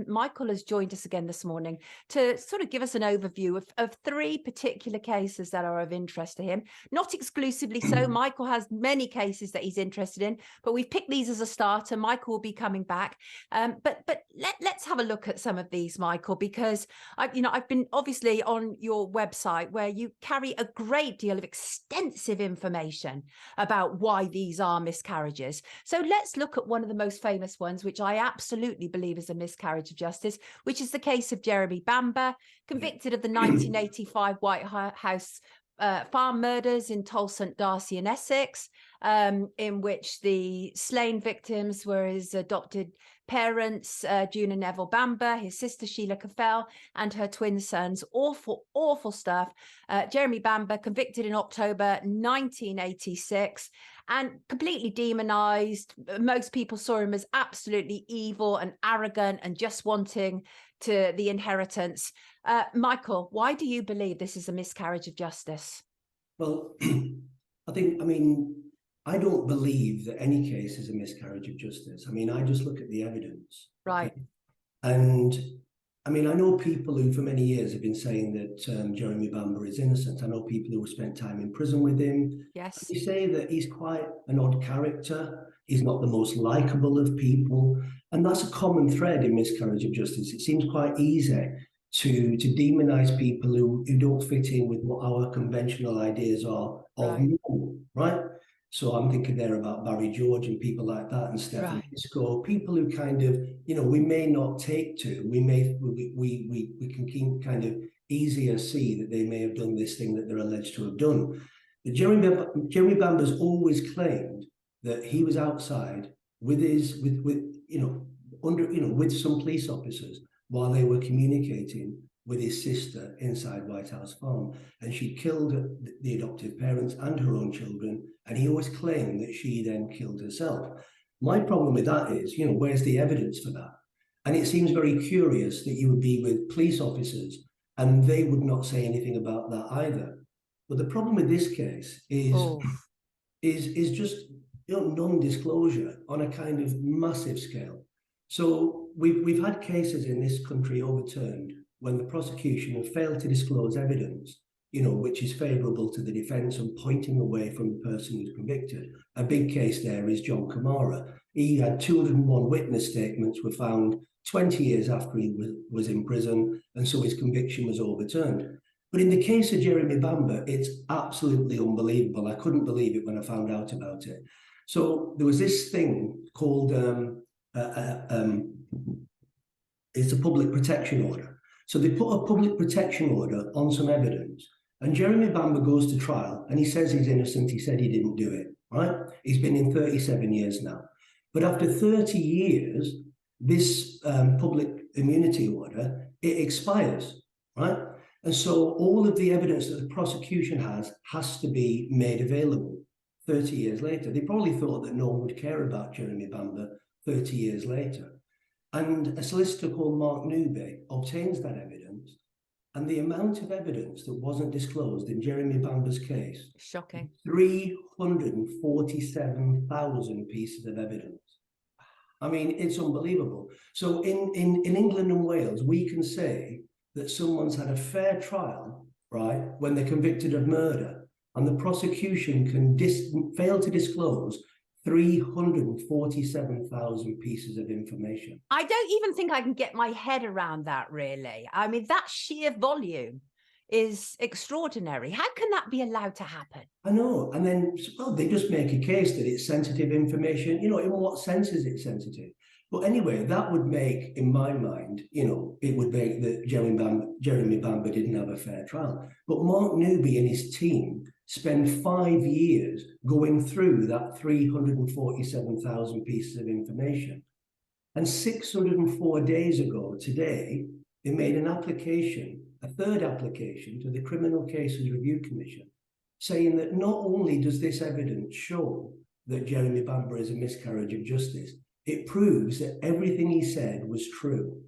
Michael has joined us again this morning to sort of give us an overview of three particular cases that are of interest to him. Not exclusively so. Michael has many cases that he's interested in, but we've picked these as a starter. Michael will be coming back. But let's have a look at some of these, Michael, because I've been obviously on your website where you carry a great deal of extensive information about why these are miscarriages. So let's look at one of the most famous ones, which I absolutely believe is a miscarriage of justice, which is the case of Jeremy Bamber, convicted of the 1985 White House farm murders in Tol St Darcy in Essex, in which the slain victims were his adopted parents, June and Neville Bamber, his sister Sheila Caffell, and her twin sons. Awful, awful stuff. Jeremy Bamber, convicted in October 1986 and completely demonized. Most people saw him as absolutely evil and arrogant and just wanting the inheritance. Michael, why do you believe this is a miscarriage of justice? Well, I don't believe that any case is a miscarriage of justice. I just look at the evidence. Right. Okay? And I know people who for many years have been saying that Jeremy Bamber is innocent. I know people who have spent time in prison with him. Yes. They say that he's quite an odd character. He's not the most likable of people. And that's a common thread in miscarriage of justice. It seems quite easy to demonize people who don't fit in with what our conventional ideas are of normal, right? So I'm thinking there about Barry George and people like that, and Stephen Pisco, people who kind of, we may not take to, we can kind of easier see that they may have done this thing that they're alleged to have done. But Jeremy Bamber's always claimed that he was outside with some police officers while they were communicating with his sister inside White House Farm, and she killed the adoptive parents and her own children, and he always claimed that she then killed herself. My problem with that is, where's the evidence for that? And it seems very curious that you would be with police officers and they would not say anything about that either. But the problem with this case is just non-disclosure on a kind of massive scale. So we've had cases in this country overturned when the prosecution have failed to disclose evidence, which is favourable to the defence and pointing away from the person who's convicted. A big case there is John Camara. He had 201 witness statements were found 20 years after he was in prison, and so his conviction was overturned. But in the case of Jeremy Bamber, it's absolutely unbelievable. I couldn't believe it when I found out about it. So there was this thing called, it's a public protection order. So they put a public protection order on some evidence, and Jeremy Bamber goes to trial and he says he's innocent. He said he didn't do it, right? He's been in 37 years now. But after 30 years, this public immunity order, it expires, right? And so all of the evidence that the prosecution has to be made available 30 years later. They probably thought that no one would care about Jeremy Bamber 30 years later. And a solicitor called Mark Newby obtains that evidence, and the amount of evidence that wasn't disclosed in Jeremy Bamber's case, shocking, 347,000 pieces of evidence. It's unbelievable. So in England and Wales, we can say that someone's had a fair trial, right, when they're convicted of murder, and the prosecution can fail to disclose 347,000 pieces of information. I don't even think I can get my head around that, really. That sheer volume is extraordinary. How can that be allowed to happen? I know. And then, they just make a case that it's sensitive information. In what sense is it sensitive? But anyway, that would make, in my mind, it would make that Jeremy Bamber didn't have a fair trial. But Mark Newby and his team spend 5 years going through that 347,000 pieces of information. And 604 days ago today, they made an application, a third application to the Criminal Cases Review Commission, saying that not only does this evidence show that Jeremy Bamber is a miscarriage of justice, it proves that everything he said was true,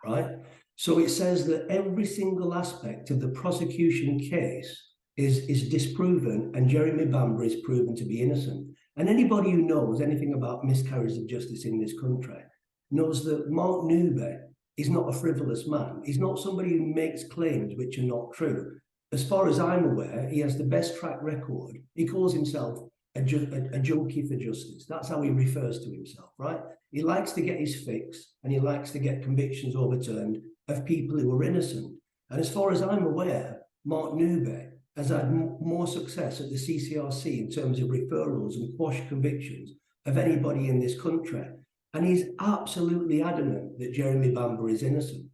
right? So it says that every single aspect of the prosecution case is disproven, and Jeremy Bamber is proven to be innocent. And anybody who knows anything about miscarriage of justice in this country knows that Mark Newby he's not a frivolous man. He's not somebody who makes claims which are not true. As far as I'm aware, he has the best track record. He calls himself a junkie for justice. That's how he refers to himself, right? He likes to get his fix, and he likes to get convictions overturned of people who are innocent. And as far as I'm aware, Mark Newby has had more success at the CCRC in terms of referrals and quash convictions of anybody in this country. And he's absolutely adamant that Jeremy Bamber is innocent.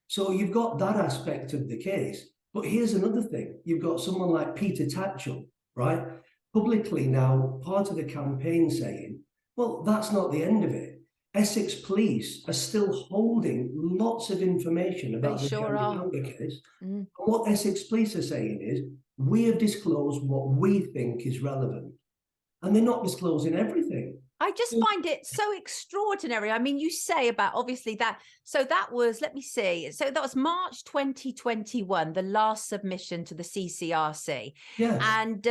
So you've got that aspect of the case. But here's another thing. You've got someone like Peter Tatchell, right? Publicly now, part of the campaign saying, well, that's not the end of it. Essex police are still holding lots of information about the Jeremy Bamber case. And what Essex police are saying is, we have disclosed what we think is relevant. And they're not disclosing everything. I just find it so extraordinary. I mean, you say about obviously that. So that was, let me see. So that was March 2021, the last submission to the CCRC. Yeah. And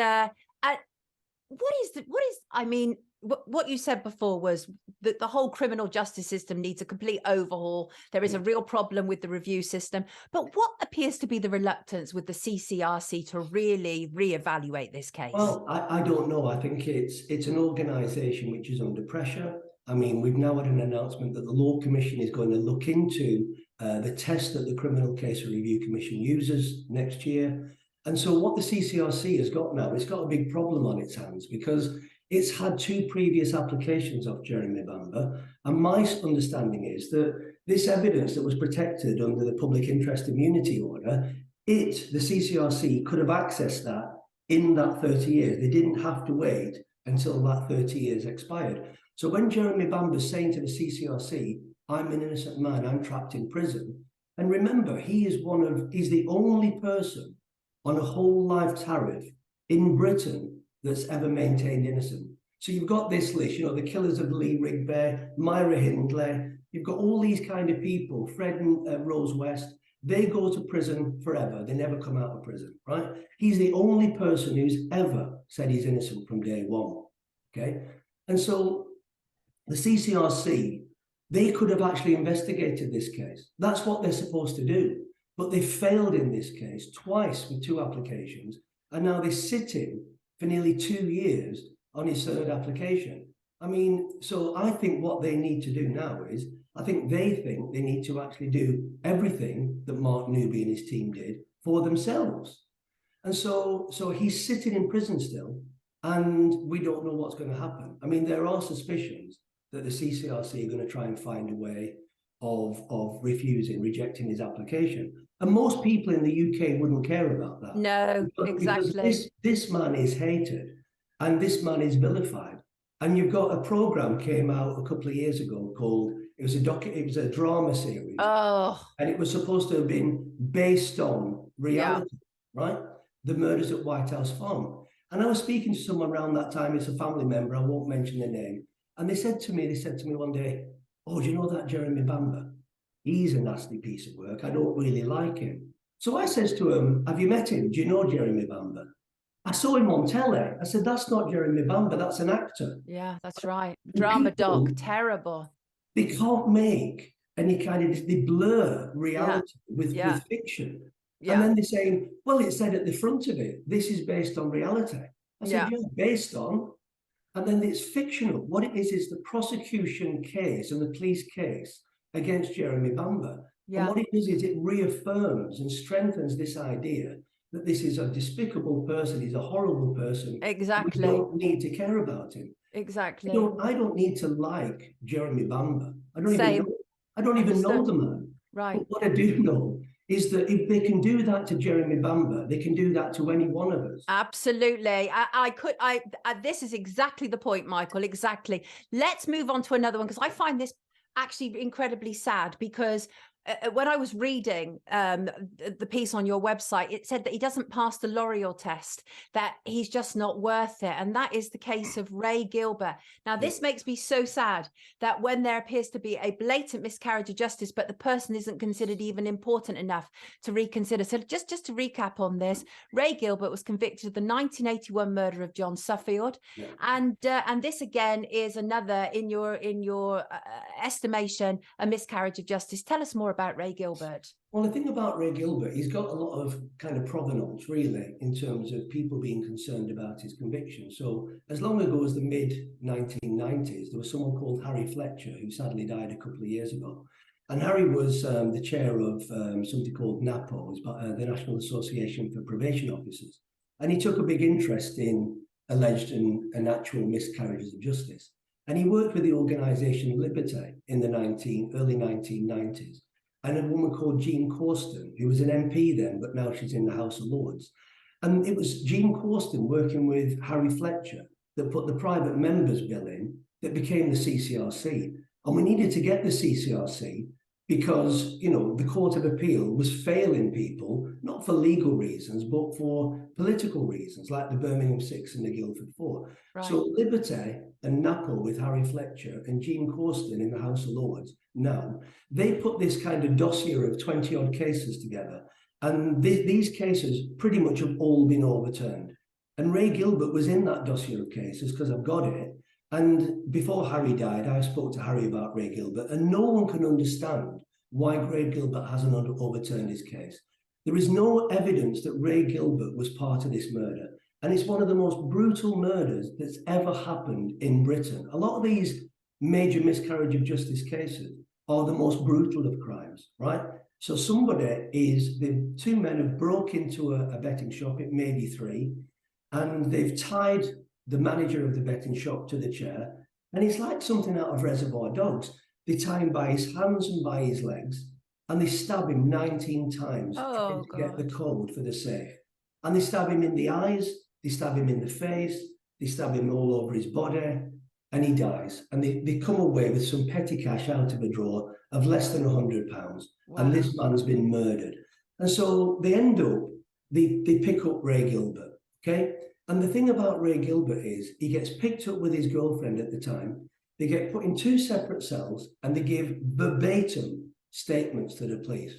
I mean, what you said before was that the whole criminal justice system needs a complete overhaul. There is a real problem with the review system. But what appears to be the reluctance with the CCRC to really reevaluate this case? Well, I don't know. I think it's an organisation which is under pressure. I mean, we've now had an announcement that the Law Commission is going to look into the test that the Criminal Case Review Commission uses next year. And so what the CCRC has got now, it's got a big problem on its hands because it's had 2 previous applications of Jeremy Bamber. And my understanding is that this evidence that was protected under the Public Interest Immunity Order, the CCRC could have accessed that in that 30 years. They didn't have to wait until that 30 years expired. So when Jeremy Bamber's saying to the CCRC, I'm an innocent man, I'm trapped in prison. And remember, he's the only person on a whole life tariff in Britain that's ever maintained innocent. So you've got this list, the killers of Lee Rigby, Myra Hindley, you've got all these kind of people, Fred and Rose West, they go to prison forever. They never come out of prison, right? He's the only person who's ever said he's innocent from day one, okay? And so the CCRC, they could have actually investigated this case. That's what they're supposed to do. But they failed in this case twice with 2 applications, and now they're sitting for nearly 2 years on his 3rd application. I mean, so I think what they need to do now is, I think they need to actually do everything that Mark Newby and his team did for themselves. And so he's sitting in prison still, and we don't know what's going to happen. I mean, there are suspicions that the CCRC are going to try and find a way of rejecting his application. And most people in the UK wouldn't care about that. No, exactly. Because this man is hated and this man is vilified. And you've got a program came out a couple of years ago called, it was a drama series. Oh. And it was supposed to have been based on reality, right? The murders at White House Farm. And I was speaking to someone around that time, it's a family member, I won't mention the name. And they said to me one day, oh, do you know that Jeremy Bamber? He's a nasty piece of work. I don't really like him. So I says to him, have you met him? Do you know Jeremy Bamber? I saw him on telly. I said, that's not Jeremy Bamber, that's an actor. Yeah, that's right. Drama doc, terrible. They can't make any they blur reality with fiction. Yeah. And then they're saying, well, it said at the front of it, this is based on reality. I said, yeah, based on. And then it's fictional. What it is the prosecution case and the police case against Jeremy Bamber. Yeah. And what it does is it reaffirms and strengthens this idea that this is a despicable person, he's a horrible person. Exactly. We don't need to care about him. Exactly. I don't need to like Jeremy Bamber. I don't even know the man. Right. But what I do know is that if they can do that to Jeremy Bamber, they can do that to any one of us. Absolutely. This is exactly the point, Michael. Exactly. Let's move on to another one, because I find this actually incredibly sad, because when I was reading the piece on your website, it said that he doesn't pass the L'Oreal test, that he's just not worth it. And that is the case of Ray Gilbert. Now, this makes me so sad that when there appears to be a blatant miscarriage of justice, but the person isn't considered even important enough to reconsider. So just to recap on this, Ray Gilbert was convicted of the 1981 murder of John Suffield. Yeah. And this again is another, in your estimation, a miscarriage of justice. Tell us more about Ray Gilbert? Well, the thing about Ray Gilbert, he's got a lot of kind of provenance, really, in terms of people being concerned about his conviction. So as long ago as the mid-1990s, there was someone called Harry Fletcher, who sadly died a couple of years ago. And Harry was the chair of something called NAPO, the National Association for Probation Officers. And he took a big interest in alleged and actual miscarriages of justice. And he worked with the organisation Liberté in the early 1990s. And a woman called Jean Corsten, who was an MP then, but now she's in the House of Lords. And it was Jean Corsten working with Harry Fletcher that put the private members bill in that became the CCRC. And we needed to get the CCRC because, you know, the Court of Appeal was failing people, not for legal reasons, but for political reasons, like the Birmingham 6 and the Guildford 4. Right. So Liberté and NAPO with Harry Fletcher and Jean Corsten in the House of Lords, now, they put this kind of dossier of 20-odd cases together. And these cases pretty much have all been overturned. And Ray Gilbert was in that dossier of cases because I've got it. And before Harry died, I spoke to Harry about Ray Gilbert, and no one can understand why Ray Gilbert hasn't overturned his case. There is no evidence that Ray Gilbert was part of this murder. And it's one of the most brutal murders that's ever happened in Britain. A lot of these major miscarriage of justice cases are the most brutal of crimes, right? So the two men have broke into a betting shop, it may be three, and they've tied the manager of the betting shop to the chair. And it's like something out of Reservoir Dogs. They tie him by his hands and by his legs, and they stab him 19 times to get the code for the safe. And they stab him in the eyes, they stab him in the face, they stab him all over his body, and he dies. And they come away with some petty cash out of a drawer of less than £100. Wow. And this man's been murdered. And so they end up, they pick up Ray Gilbert, okay? And the thing about Ray Gilbert is he gets picked up with his girlfriend at the time. They get put in two separate cells and they give verbatim statements to the police.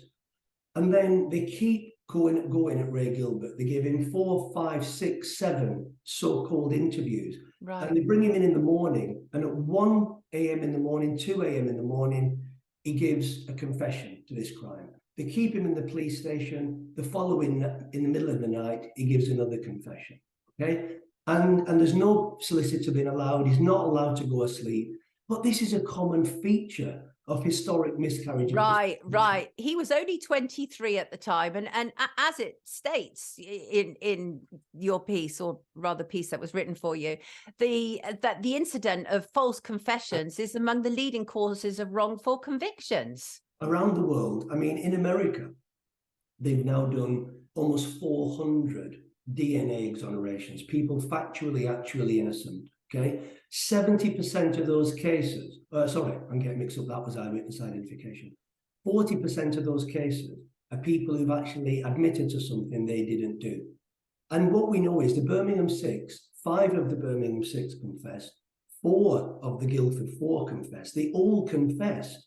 And then they keep going at Ray Gilbert. They give him 4, 5, 6, 7 so-called interviews. Right. And they bring him in the morning. And at 1 a.m. in the morning, 2 a.m. in the morning, he gives a confession to this crime. They keep him in the police station. The following, in the middle of the night, he gives another confession. Okay, and there's no solicitor being allowed. He's not allowed to go asleep. But this is a common feature of historic miscarriage. Right. He was only 23 at the time, and as it states in your piece, or rather piece that was written for you, that the incident of false confessions is among the leading causes of wrongful convictions around the world. I mean, in America, they've now done almost 400 DNA exonerations, people factually, actually innocent, okay? 70% of those cases, sorry, I'm getting mixed up, that was eyewitness identification. 40% of those cases are people who've actually admitted to something they didn't do. And what we know is the Birmingham 6, 5 of the Birmingham 6 confessed, 4 of the Guildford 4 confessed. They all confessed.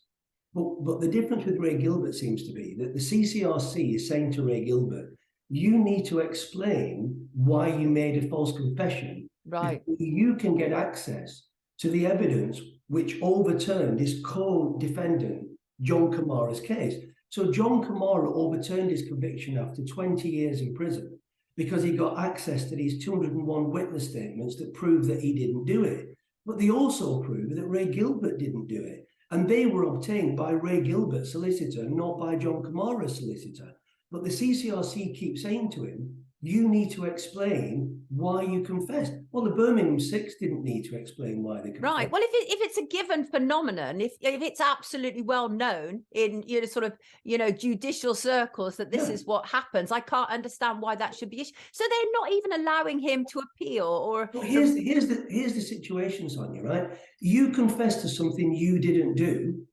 But the difference with Ray Gilbert seems to be that the CCRC is saying to Ray Gilbert, you need to explain why you made a false confession. Right. You can get access to the evidence which overturned his co-defendant, John Kamara's case. So John Kamara overturned his conviction after 20 years in prison because he got access to these 201 witness statements that prove that he didn't do it. But they also prove that Ray Gilbert didn't do it. And they were obtained by Ray Gilbert's solicitor, not by John Kamara's solicitor. But the CCRC keeps saying to him, you need to explain why you confessed. Well, the Birmingham 6 didn't need to explain why they confessed. Right. Well, if it's a given phenomenon, if it's absolutely well known in judicial circles that this is what happens, I can't understand why that should be issued. So they're not even allowing him to appeal. Or well, here's the situation, Sonia. Right? You confessed to something you didn't do,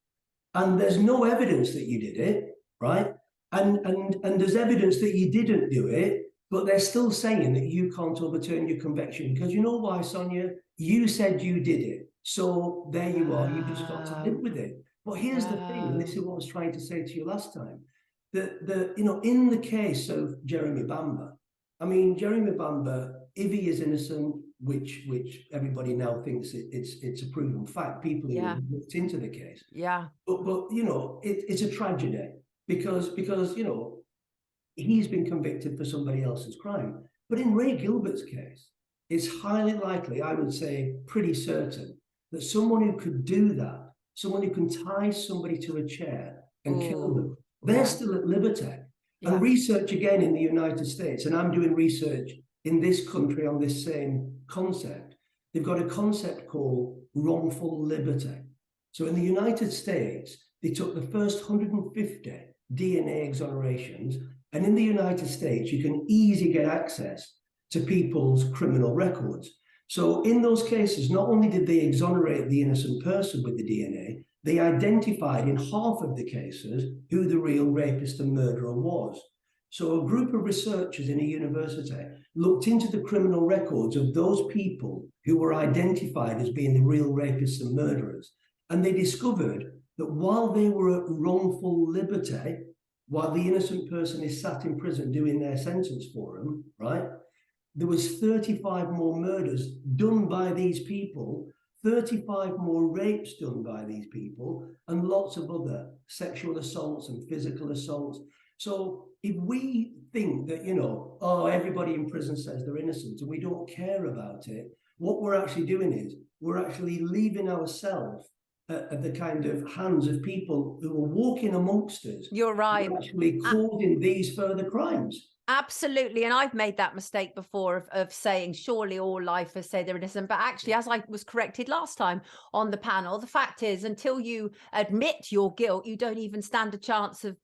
and there's no evidence that you did it. Right? And there's evidence that you didn't do it, but they're still saying that you can't overturn your conviction because you know why, Sonia? You said you did it. So there you are. You just got to live with it. But here's the thing, and this is what I was trying to say to you last time. In the case of Jeremy Bamber, I mean, Jeremy Bamber, if he is innocent, which everybody now thinks it's a proven fact. People who have looked into the case. Yeah. But you know, it's a tragedy because you know, he's been convicted for somebody else's crime. But in Ray Gilbert's case, it's highly likely, I would say pretty certain, that someone who could do that, someone who can tie somebody to a chair and kill them, they're still at liberty. And research again in the United States, and I'm doing research in this country on this same concept, they've got a concept called wrongful liberty. So in the United States, they took the first 150 DNA exonerations, and in the United States, you can easily get access to people's criminal records. So in those cases, not only did they exonerate the innocent person with the DNA, they identified in half of the cases who the real rapist and murderer was. So a group of researchers in a university looked into the criminal records of those people who were identified as being the real rapists and murderers. And they discovered that while they were at wrongful liberty, while the innocent person is sat in prison doing their sentence for them, right? There was 35 more murders done by these people, 35 more rapes done by these people, and lots of other sexual assaults and physical assaults. So if we think that, you know, oh, everybody in prison says they're innocent and we don't care about it, what we're actually doing is we're actually leaving ourselves at the kind of hands of people who are walking amongst us. You're right. Actually causing these further crimes. Absolutely. And I've made that mistake before of saying, surely all lifers say they're innocent. But actually, as I was corrected last time on the panel, the fact is, until you admit your guilt, you don't even stand a chance of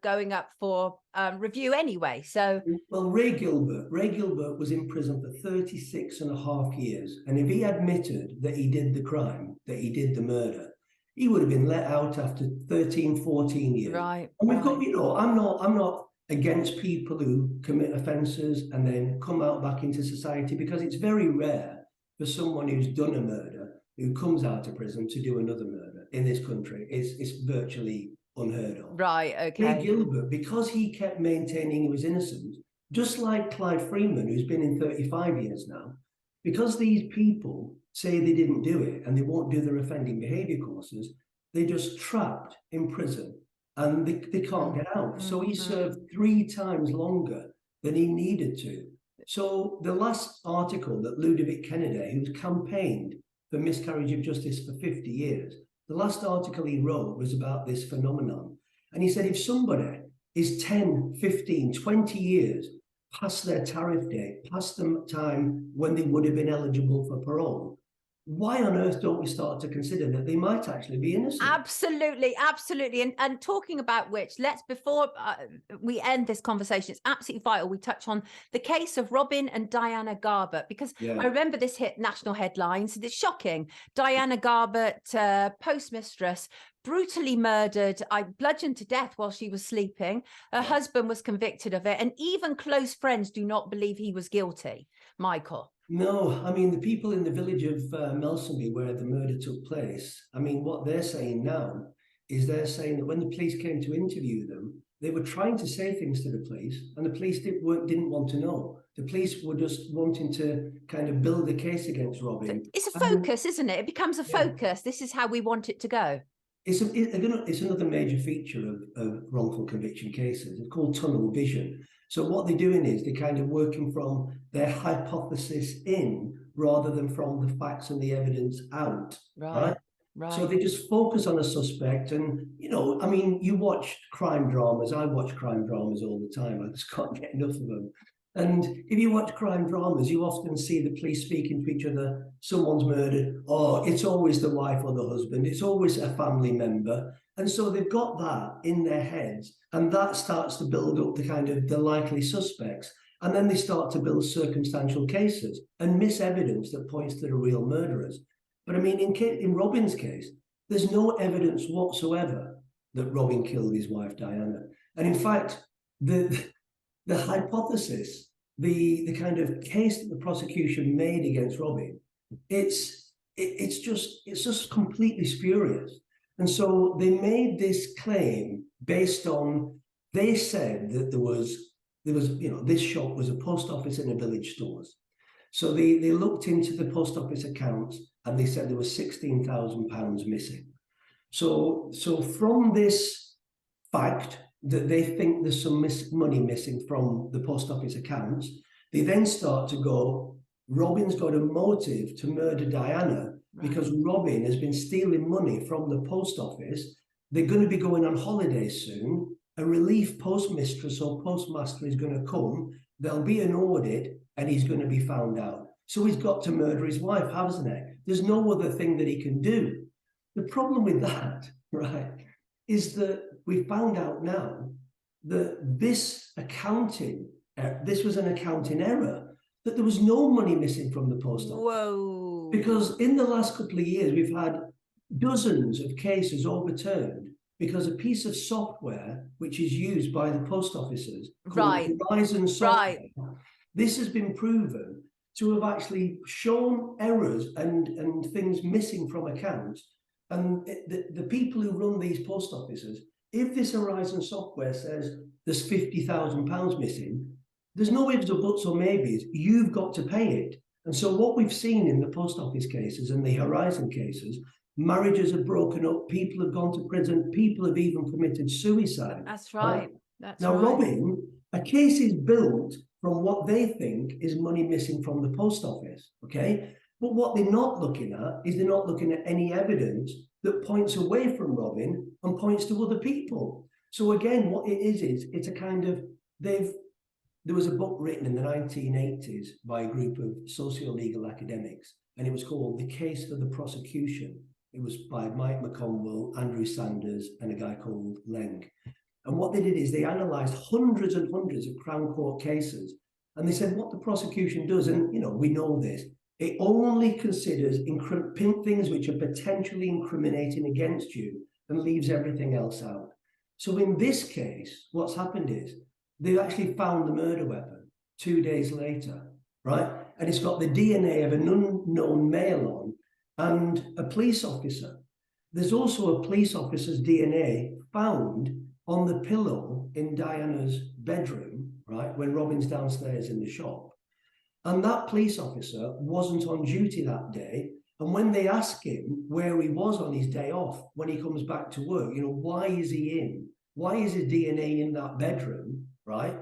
going up for review anyway. So, well, Ray Gilbert was in prison for 36 and a half years. And if he admitted that he did the crime, that he did the murder, he would have been let out after 13, 14 years. Right. And we've got, you know, I'm not against people who commit offences and then come out back into society, because it's very rare for someone who's done a murder who comes out of prison to do another murder in this country. It's virtually unheard of. Right, okay. Ray Gilbert, because he kept maintaining he was innocent, just like Clyde Freeman, who's been in 35 years now, because these people say they didn't do it and they won't do their offending behaviour courses, they're just trapped in prison. And they can't get out. So he served 3 times longer than he needed to. So the last article that Ludovic Kennedy, who's campaigned for miscarriage of justice for 50 years, the last article he wrote was about this phenomenon. And he said, if somebody is 10, 15, 20 years past their tariff date, past the time when they would have been eligible for parole, why on earth don't we start to consider that they might actually be innocent? Absolutely, absolutely. And talking about which, before we end this conversation, it's absolutely vital we touch on the case of Robin and Diana Garbert, because I remember this hit national headlines. It's shocking. Diana Garbert, postmistress, brutally murdered, bludgeoned to death while she was sleeping. Her husband was convicted of it, and even close friends do not believe he was guilty. Michael. No, I mean, the people in the village of Melsonby, where the murder took place, I mean, what they're saying now is they're saying that when the police came to interview them, they were trying to say things to the police, and the police didn't want to know. The police were just wanting to kind of build a case against Robin. It's a focus, isn't it? It becomes a focus. This is how we want it to go. It's another major feature of wrongful conviction cases. It's called tunnel vision. So what they're doing is they're kind of working from their hypothesis in rather than from the facts and the evidence out. Right. So they just focus on a suspect. And, you know, I mean, you watch crime dramas. I watch crime dramas all the time. I just can't get enough of them. And if you watch crime dramas, you often see the police speaking to each other. Someone's murdered. Oh, it's always the wife or the husband. It's always a family member. And so they've got that in their heads. And that starts to build up the kind of the likely suspects. And then they start to build circumstantial cases and miss evidence that points to the real murderers. But I mean, in Robin's case, there's no evidence whatsoever that Robin killed his wife, Diana. And in fact, the hypothesis, the kind of case that the prosecution made against Robin, it's just completely spurious. And so they made this claim based on, they said that there was, you know, this shop was a post office and a village stores. So they looked into the post office accounts and they said there was £16,000 missing. So from this fact that they think there's some money missing from the post office accounts, they then start to go, Robin's got a motive to murder Diana because Robin has been stealing money from the post office. They're going to be going on holiday soon. A relief postmistress or postmaster is going to come. There'll be an audit and he's going to be found out. So he's got to murder his wife, hasn't he? There's no other thing that he can do. The problem with that, right, is that we found out now that this was an accounting error, that there was no money missing from the post office. Whoa. Because in the last couple of years, we've had dozens of cases overturned because a piece of software which is used by the post offices, called Horizon software, this has been proven to have actually shown errors and things missing from accounts. And the people who run these post offices, if this Horizon software says there's £50,000 missing, there's no ifs or buts or maybes. You've got to pay it. And so what we've seen in the post office cases and the Horizon cases, marriages have broken up, people have gone to prison, people have even committed suicide. That's right. That's now, right. Robin, a case is built from what they think is money missing from the post office, okay? But what they're not looking at is they're not looking at any evidence that points away from Robin and points to other people. So again, what it is it's a kind of, there was a book written in the 1980s by a group of socio-legal academics, and it was called The Case for the Prosecution. It was by Mike McConville, Andrew Sanders, and a guy called Leng. And what they did is they analysed hundreds and hundreds of Crown Court cases, and they said what the prosecution does, and we know this, it only considers things which are potentially incriminating against you and leaves everything else out. So in this case, what's happened is they've actually found the murder weapon 2 days later, right? And it's got the DNA of an unknown male on and a police officer. There's also a police officer's DNA found on the pillow in Diana's bedroom, right, when Robin's downstairs in the shop. And that police officer wasn't on duty that day. And when they ask him where he was on his day off, when he comes back to work, why is he in? Why is his DNA in that bedroom, right?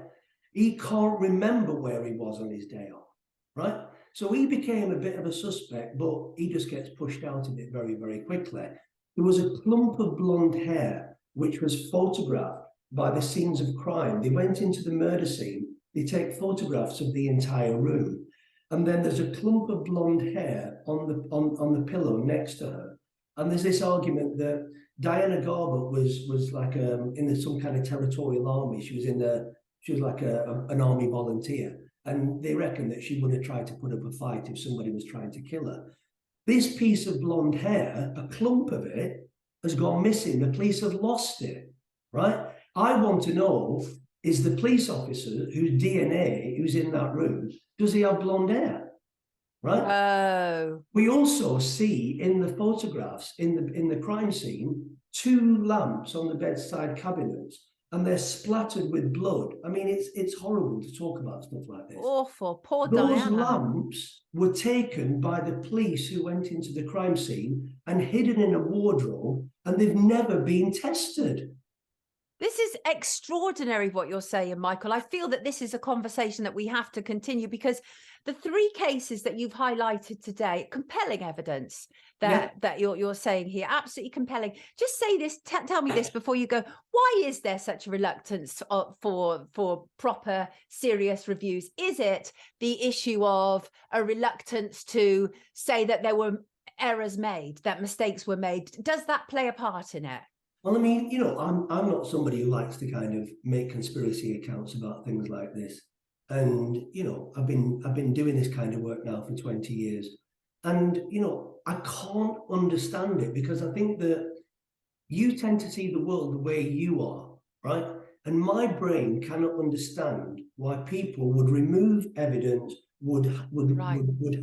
He can't remember where he was on his day off, right? So he became a bit of a suspect, but he just gets pushed out of it very, very quickly. There was a clump of blonde hair, which was photographed by the scenes of crime. They went into the murder scene. They take photographs of the entire room. And then there's a clump of blonde hair on the pillow next to her. And there's this argument that Diana Garbert was like in some kind of territorial army. She was like an army volunteer. And they reckon that she would have tried to put up a fight if somebody was trying to kill her. This piece of blonde hair, a clump of it, has gone missing. The police have lost it, right? I want to know, is the police officer whose DNA, who's in that room, does he have blonde hair, right? Oh. We also see in the photographs in the crime scene 2 lamps on the bedside cabinets, and they're splattered with blood. I mean, it's horrible to talk about stuff like this. Awful. Poor Those Diana. lamps were taken by the police who went into the crime scene and hidden in a wardrobe, and they've never been tested. This is extraordinary what you're saying, Michael. I feel that this is a conversation that we have to continue, because the 3 cases that you've highlighted today, compelling evidence that you're saying here, absolutely compelling. Just say this, tell me this before you go. Why is there such a reluctance for proper, serious reviews? Is it the issue of a reluctance to say that there were errors made, that mistakes were made? Does that play a part in it? Well, I mean, I'm not somebody who likes to kind of make conspiracy accounts about things like this. And, I've been doing this kind of work now for 20 years. And, I can't understand it, because I think that you tend to see the world the way you are, right? And my brain cannot understand why people would remove evidence, would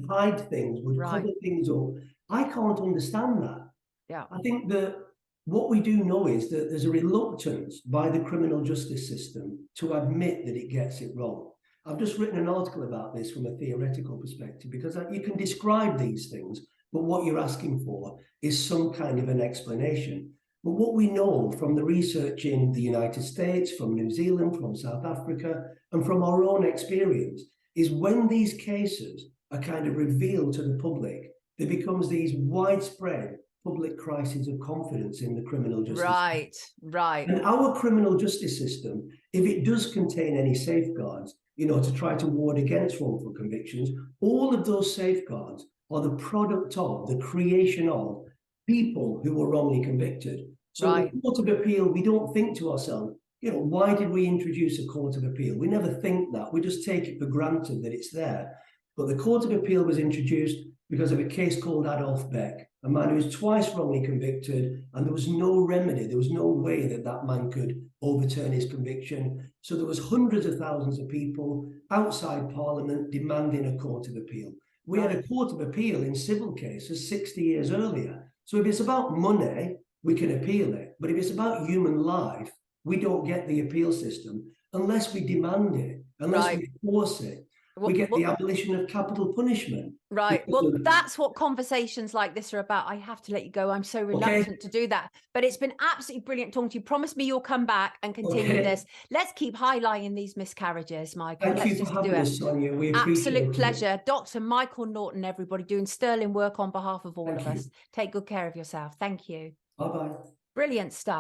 hide things, would cover things up. I can't understand that. Yeah. I think that what we do know is that there's a reluctance by the criminal justice system to admit that it gets it wrong. I've just written an article about this from a theoretical perspective, because you can describe these things, but what you're asking for is some kind of an explanation. But what we know from the research in the United States, from New Zealand, from South Africa, and from our own experience, is when these cases are kind of revealed to the public, there becomes these widespread public crises of confidence in the criminal justice system. Right. And our criminal justice system, if it does contain any safeguards, to try to ward against wrongful convictions, all of those safeguards are the product of, the creation of, people who were wrongly convicted. So the Court of Appeal, we don't think to ourselves, why did we introduce a Court of Appeal? We never think that. We just take it for granted that it's there. But the Court of Appeal was introduced because of a case called Adolf Beck, a man who was twice wrongly convicted, and there was no remedy. There was no way that that man could overturn his conviction. So there was hundreds of thousands of people outside Parliament demanding a Court of Appeal. We had a Court of Appeal in civil cases 60 years earlier. So if it's about money, we can appeal it. But if it's about human life, we don't get the appeal system unless we demand it, unless we force it. We get the abolition of capital punishment. Right. Well, that's what conversations like this are about. I have to let you go. I'm so reluctant to do that. But it's been absolutely brilliant talking to you. Promise me you'll come back and continue this. Let's keep highlighting these miscarriages, Michael. Thank you for having us, Sonia. We appreciate it. Absolute pleasure. Dr. Michael Naughton, everybody, doing sterling work on behalf of all of us. Take good care of yourself. Thank you. Bye-bye. Brilliant stuff.